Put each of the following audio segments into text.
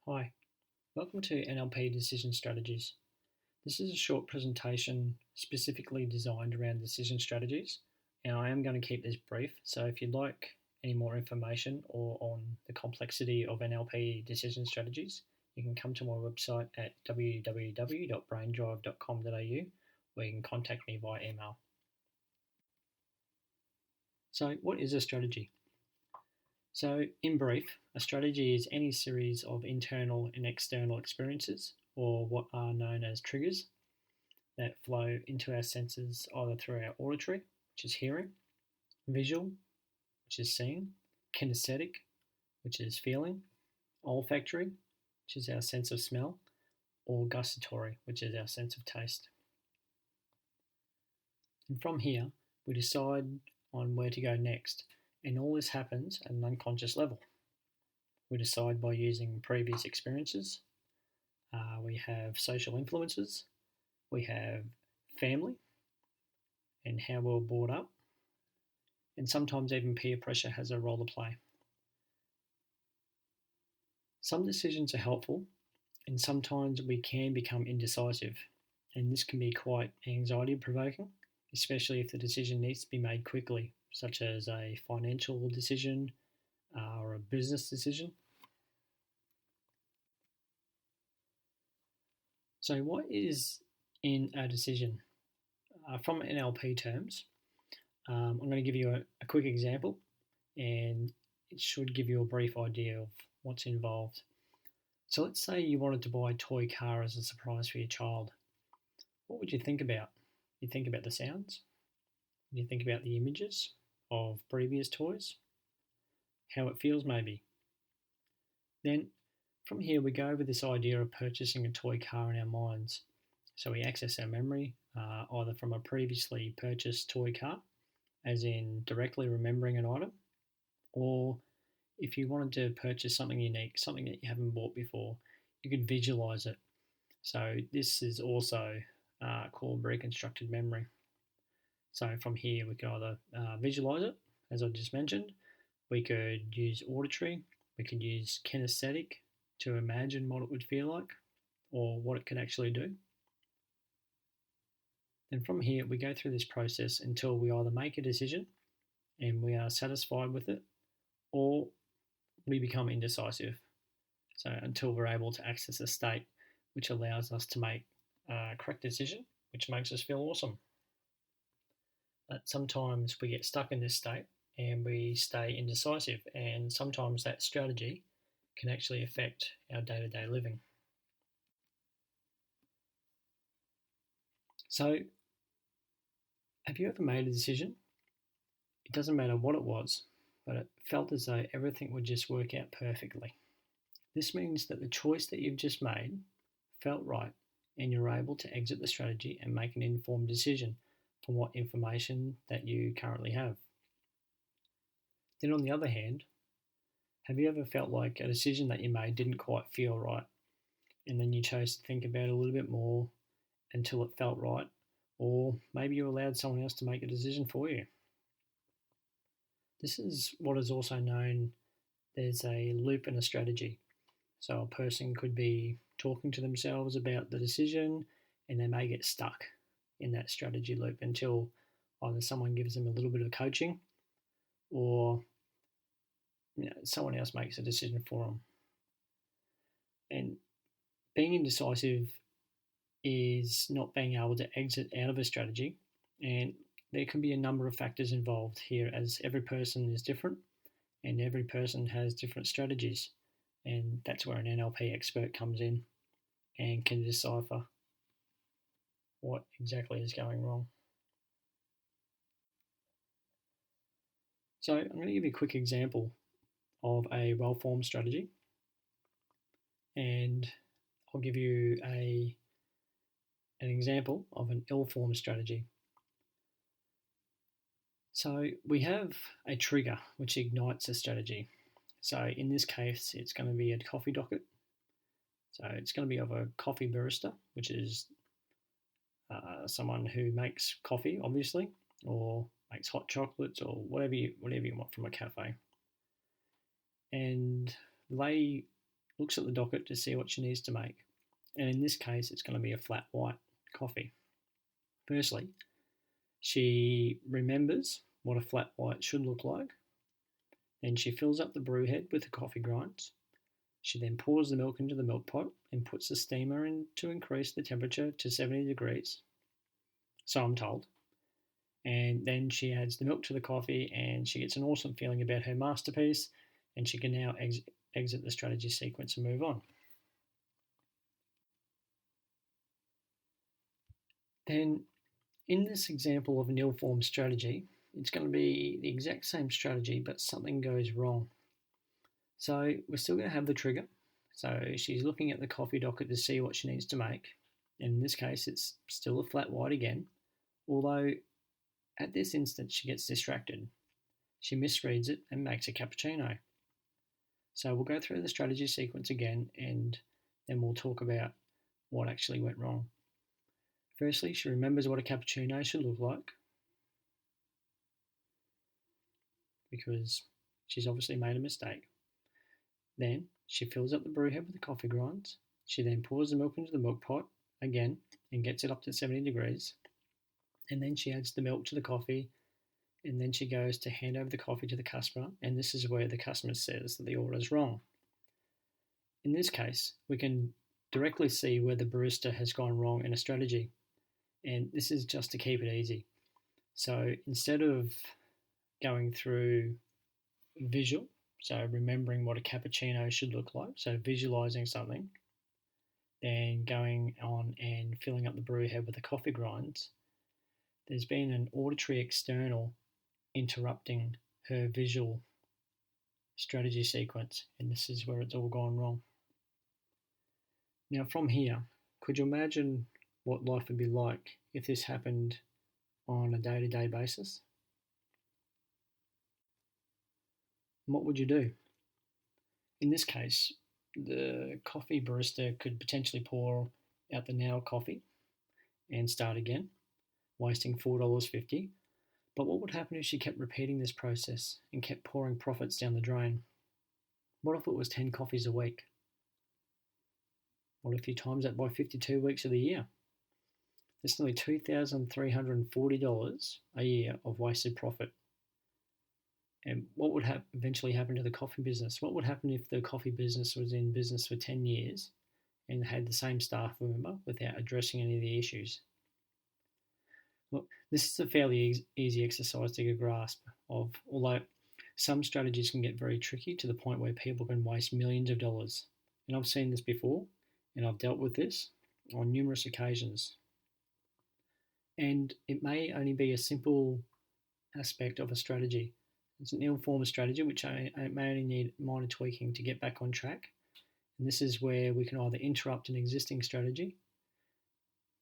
Hi, welcome to NLP Decision Strategies. This is a short presentation specifically designed around decision strategies, and I am going to keep this brief. So, if you'd like any more information or on the complexity of NLP decision strategies, you can come to my website at www.braindrive.com.au, where you can contact me via email. So, what is a strategy? So, in brief, a strategy is any series of internal and external experiences, or what are known as triggers, that flow into our senses either through our auditory, which is hearing, visual, which is seeing, kinesthetic, which is feeling, olfactory, which is our sense of smell, or gustatory, which is our sense of taste. And from here, we decide on where to go next, and all this happens at an unconscious level. We decide by using previous experiences. We have social influences. We have family and how we were brought up. And sometimes even peer pressure has a role to play. Some decisions are helpful, and sometimes we can become indecisive. And this can be quite anxiety provoking, especially if the decision needs to be made quickly, such as a financial decision or a business decision. So, what is in a decision? From NLP terms, I'm going to give you a quick example, and it should give you a brief idea of what's involved. So, let's say you wanted to buy a toy car as a surprise for your child. What would you think about? You think about the sounds? You think about the images of previous toys? How it feels, maybe? Then, from here, we go over this idea of purchasing a toy car in our minds. So we access our memory either from a previously purchased toy car, as in directly remembering an item, or if you wanted to purchase something unique, something that you haven't bought before, you could visualize it. So this is also called reconstructed memory. So from here, we can either visualize it, as I just mentioned. We could use auditory. We could use kinesthetic to imagine what it would feel like or what it could actually do. And from here, we go through this process until we either make a decision and we are satisfied with it, or we become indecisive. So until we're able to access a state which allows us to make a correct decision, which makes us feel awesome. But sometimes we get stuck in this state and we stay indecisive, and sometimes that strategy can actually affect our day-to-day living. So, have you ever made a decision? It doesn't matter what it was, but it felt as though everything would just work out perfectly. This means that the choice that you've just made felt right, and you're able to exit the strategy and make an informed decision from what information that you currently have. Then on the other hand, have you ever felt like a decision that you made didn't quite feel right, and then you chose to think about it a little bit more until it felt right, or maybe you allowed someone else to make a decision for you? This is what is also known as a loop in a strategy. So a person could be talking to themselves about the decision, and they may get stuck in that strategy loop until either someone gives them a little bit of coaching, or someone else makes a decision for them. And being indecisive is not being able to exit out of a strategy, and there can be a number of factors involved here, as every person is different and every person has different strategies, and that's where an NLP expert comes in and can decipher what exactly is going wrong. So I'm going to give you a quick example of a well-formed strategy, and I'll give you an example of an ill-formed strategy. So we have a trigger which ignites a strategy. So in this case, it's going to be a coffee docket. So it's going to be of a coffee barista, which is someone who makes coffee, obviously, or makes hot chocolates, or whatever you want from a cafe. And they looks at the docket to see what she needs to make. And in this case, it's going to be a flat white coffee. Firstly, she remembers what a flat white should look like. Then she fills up the brew head with the coffee grinds. She then pours the milk into the milk pot and puts the steamer in to increase the temperature to 70 degrees. So I'm told. And then she adds the milk to the coffee and she gets an awesome feeling about her masterpiece, and she can now exit the strategy sequence and move on. Then in this example of an ill-formed strategy, it's going to be the exact same strategy, but something goes wrong. So we're still going to have the trigger. So she's looking at the coffee docket to see what she needs to make. And in this case, it's still a flat white again, although at this instant she gets distracted. She misreads it and makes a cappuccino. So we'll go through the strategy sequence again, and then we'll talk about what actually went wrong. Firstly, she remembers what a cappuccino should look like, because she's obviously made a mistake. Then she fills up the brew head with the coffee grinds. She then pours the milk into the milk pot again and gets it up to 70 degrees. And then she adds the milk to the coffee, and then she goes to hand over the coffee to the customer, and this is where the customer says that the order is wrong. In this case, we can directly see where the barista has gone wrong in a strategy, and this is just to keep it easy. So instead of going through visual, so remembering what a cappuccino should look like, so visualizing something, then going on and filling up the brew head with the coffee grinds, there's been an auditory external interrupting her visual strategy sequence, and this is where it's all gone wrong. Now from here, could you imagine what life would be like if this happened on a day-to-day basis? What would you do? In this case, the coffee barista could potentially pour out the now coffee and start again, wasting $4.50. But what would happen if she kept repeating this process and kept pouring profits down the drain? What if it was 10 coffees a week? What if you times that by 52 weeks of the year? That's nearly $2,340 a year of wasted profit. And what would eventually happen to the coffee business? What would happen if the coffee business was in business for 10 years and had the same staff member without addressing any of the issues? Look, this is a fairly easy exercise to get a grasp of, although some strategies can get very tricky to the point where people can waste millions of dollars. And I've seen this before, and I've dealt with this on numerous occasions. And it may only be a simple aspect of a strategy. It's an ill-formed strategy which may only need minor tweaking to get back on track. And this is where we can either interrupt an existing strategy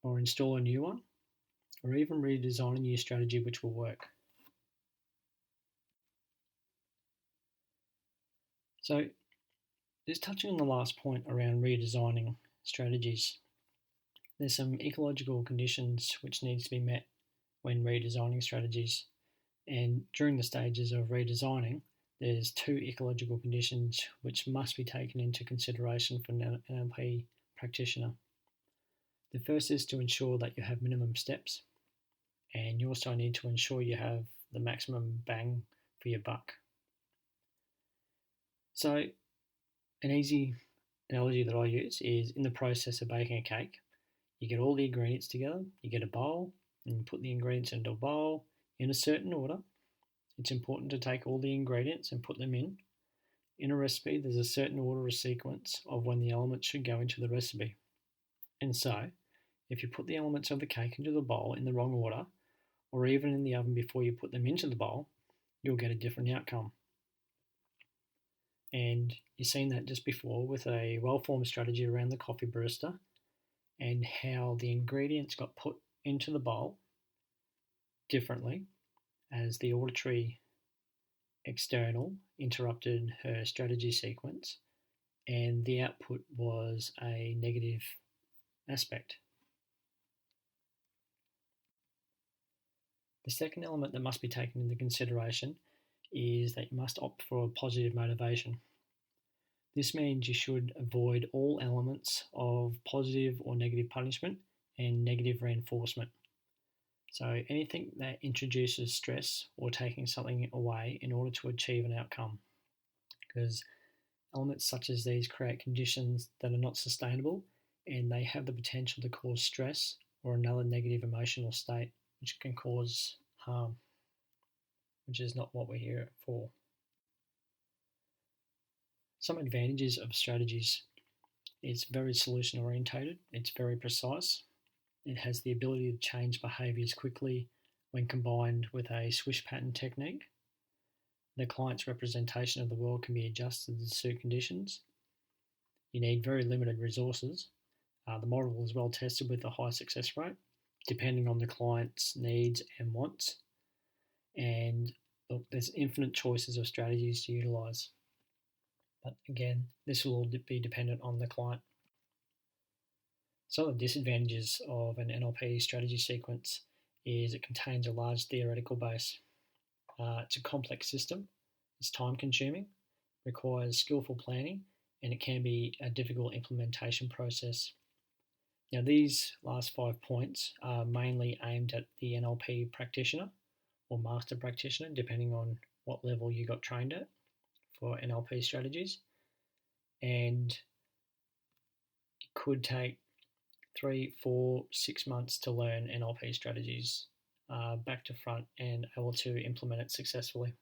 or install a new one, or even redesign a new strategy which will work. So just touching on the last point around redesigning strategies, there's some ecological conditions which needs to be met when redesigning strategies. And during the stages of redesigning, there's 2 ecological conditions which must be taken into consideration for an NLP practitioner. The first is to ensure that you have minimum steps, and you also need to ensure you have the maximum bang for your buck. So an easy analogy that I use is in the process of baking a cake, you get all the ingredients together, you get a bowl, and you put the ingredients into a bowl in a certain order. It's important to take all the ingredients and put them in. In a recipe, there's a certain order or sequence of when the elements should go into the recipe. And so, if you put the elements of the cake into the bowl in the wrong order, or even in the oven before you put them into the bowl, you'll get a different outcome. And you've seen that just before with a well-formed strategy around the coffee barista and how the ingredients got put into the bowl differently as the auditory external interrupted her strategy sequence, and the output was a negative aspect. The second element that must be taken into consideration is that you must opt for a positive motivation. This means you should avoid all elements of positive or negative punishment and negative reinforcement. So anything that introduces stress or taking something away in order to achieve an outcome, because elements such as these create conditions that are not sustainable and they have the potential to cause stress or another negative emotional state, which can cause harm, which is not what we're here for. Some advantages of strategies: it's very solution orientated, it's very precise, it has the ability to change behaviours quickly when combined with a swish pattern technique. The client's representation of the world can be adjusted to suit conditions. You need very limited resources. The model is well tested with a high success rate, depending on the client's needs and wants. And look, there's infinite choices of strategies to utilise. But again, this will all be dependent on the client. Some of the disadvantages of an NLP strategy sequence is it contains a large theoretical base. It's a complex system, it's time consuming, requires skillful planning, and it can be a difficult implementation process. Now, these last 5 points are mainly aimed at the NLP practitioner or master practitioner, depending on what level you got trained at for NLP strategies. And it could take 3, 4, 6 months to learn NLP strategies back to front and able to implement it successfully.